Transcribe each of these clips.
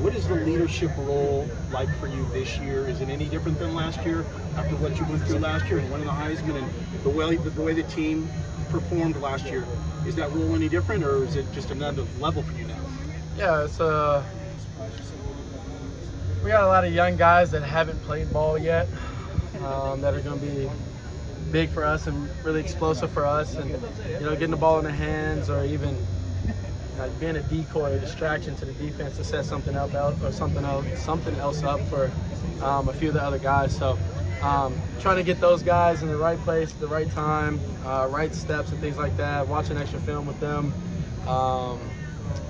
What is the leadership role like for you this year? Is it any different than last year after what you went through last year and winning the Heisman and the way the team performed last year? Is that role any different, or is it just another level for you now? Yeah, it's we got a lot of young guys that haven't played ball yet, that are going to be big for us and really explosive for us, and getting the ball in their hands, or even being a decoy, a distraction to the defense to set something else or something else up for a few of the other guys. So trying to get those guys in the right place at the right time, right steps and things like that, watching extra film with them,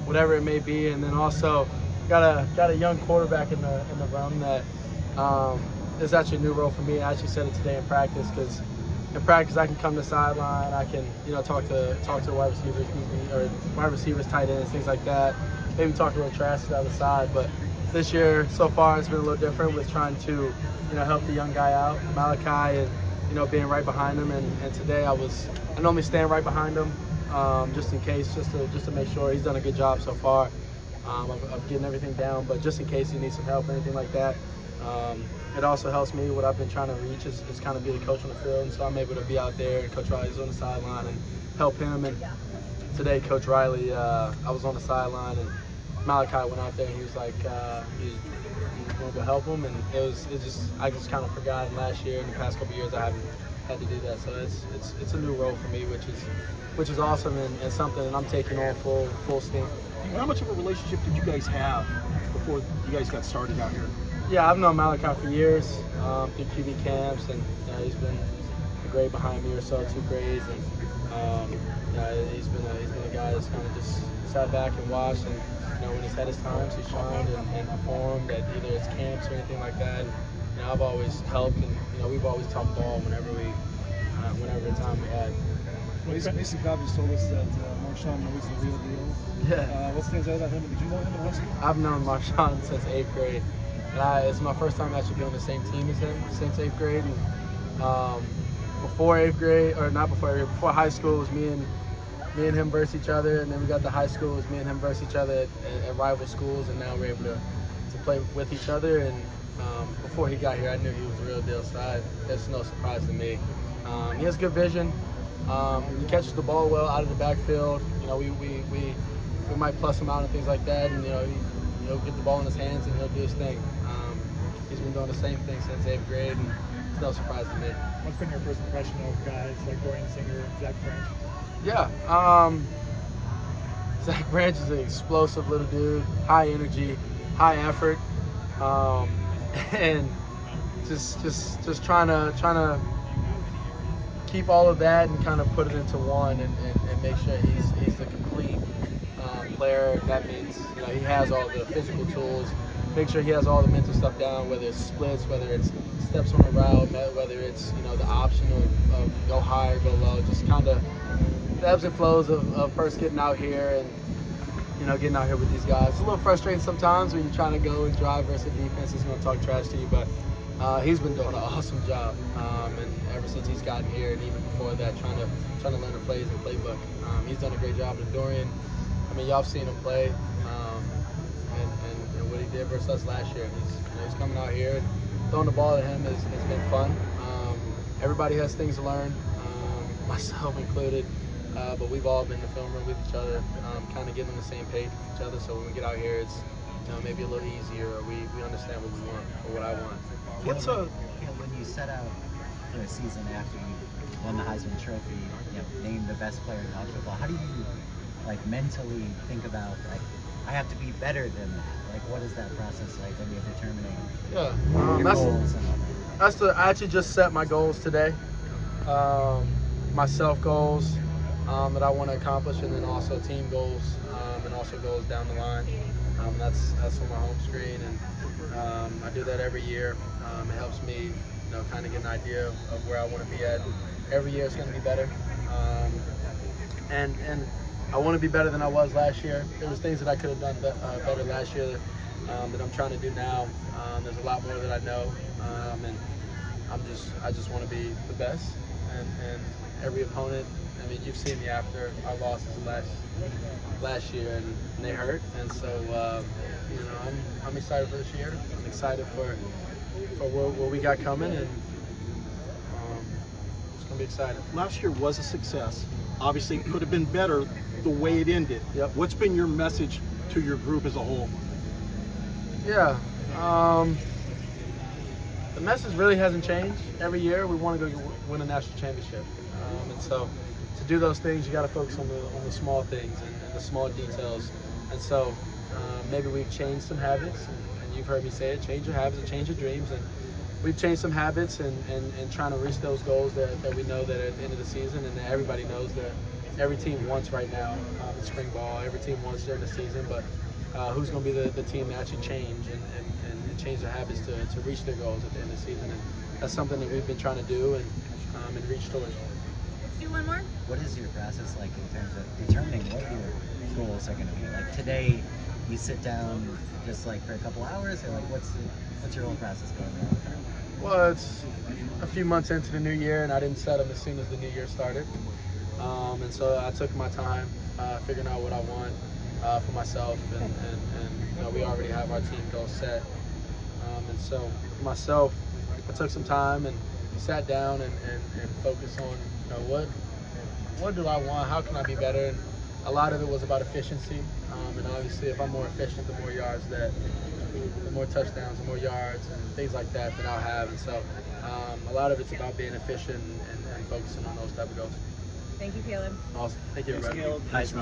whatever it may be. And then also got a young quarterback in the room that is actually a new role for me. I actually said it today in practice, because in practice I can come to the sideline, I can talk to wide receivers, or wide receivers, tight ends, things like that. Maybe talk a little trash to the other side. But this year so far it's been a little different with trying to help the young guy out, Malachi, and being right behind him. And today I normally stand right behind him, just in case, just to make sure. He's done a good job so far of getting everything down, but just in case he needs some help or anything like that. It also helps me. What I've been trying to reach is kind of be the coach on the field, and so I'm able to be out there, and Coach Riley's on the sideline, and help him. And today, Coach Riley, I was on the sideline, and Malachi went out there, and he was like, he wanted to help him, and I just kind of forgot. And last year, in the past couple of years, I haven't had to do that, so it's a new role for me, which is awesome, and something that I'm taking on full steam. How much of a relationship did you guys have before you guys got started out here? Yeah, I've known Malachi for years, through QB camps, and he's been a grade behind me or so, 2 grades, and he's been a guy that's kind of just sat back and watched, and when he's had his times, he's shined and performed at either his camps or anything like that. And, I've always helped, and we've always talked ball whenever time we had. Well, Mason Cobb just told us that Marshawn knows the real deal. Yeah. What stands out about him? Did you know him in high school? I've known Marshawn since 8th grade. And it's my first time actually being on the same team as him since 8th grade. And before 8th grade, or not before 8th grade, before high school, it was me and him versus each other. And then we got to high school, it was me and him versus each other at rival schools. And now we're able to play with each other. And before he got here, I knew he was the real deal. So it's no surprise to me. He has good vision. He catches the ball well out of the backfield. We might plus him out and things like that. And he'll get the ball in his hands and he'll do his thing. He's been doing the same thing since 8th grade, and it's no surprise to me. What's been your first impression of guys like Dorian Singer and Zach Branch? Yeah, Zach Branch is an explosive little dude, high energy, high effort, and just trying to keep all of that and kind of put it into one, and make sure he's the complete player. That means he has all the physical tools. Make sure he has all the mental stuff down, whether it's splits, whether it's steps on a route, whether it's the option of go high or go low. Just kind of the ebbs and flows of first getting out here and getting out here with these guys. It's a little frustrating sometimes when you're trying to go and drive versus a defense that's going to talk trash to you, but he's been doing an awesome job, and ever since he's gotten here, and even before that, trying to learn the plays and playbook. He's done a great job with Dorian. I mean, y'all have seen him play, and what he did versus us last year. He's coming out here, and throwing the ball at him has been fun. Everybody has things to learn, myself included, but we've all been in the film room with each other, kind of getting on the same page with each other, so when we get out here, it's maybe a little easier, or we understand what we want, or what I want. When you set out for a season after you won the Heisman Trophy, named the best player in college football, how do you mentally think about I have to be better than that? What is that process like when you're determining your goals and all that? I actually just set my goals today, my self goals that I want to accomplish, and then also team goals, and also goals down the line. That's on my home screen, and I do that every year. It helps me, kind of get an idea of where I want to be at. Every year it's going to be better, and I want to be better than I was last year. There was things that I could have done better last year that I'm trying to do now. There's a lot more that I know, and I just want to be the best. And every opponent, I mean, you've seen me after our losses last year, and they hurt. And so, I'm excited for this year. I'm excited for what we got coming, and it's gonna be exciting. Last year was a success. Obviously, it could have been better the way it ended. Yep. What's been your message to your group as a whole? Yeah. The message really hasn't changed. Every year we want to go win a national championship, and so to do those things, you got to focus on the small things and the small details. And so maybe we've changed some habits, and you've heard me say it: change your habits and change your dreams. And we've changed some habits and trying to reach those goals that we know that at the end of the season, and that everybody knows that every team wants right now in spring ball. Every team wants during the season, but who's going to be the team that actually change and change their habits to reach their goals at the end of the season? And that's something that we've been trying to do and reach towards. Let's do one more. What is your process like in terms of determining what your goals are going to be? Like today, you sit down just like for a couple hours, or like what's your whole process going on? Well, it's a few months into the new year, and I didn't set them as soon as the new year started. And so I took my time figuring out what I want for myself, and you know, we already have our team goals set. And so for myself, I took some time and sat down and focused on, you know, what do I want? How can I be better? And a lot of it was about efficiency. And obviously, if I'm more efficient, the more yards the more touchdowns, the more yards, and things like that I'll have. And so a lot of it's about being efficient and focusing on those type of goals. Thank you, Caleb. Awesome. Thank you, everybody. Heisman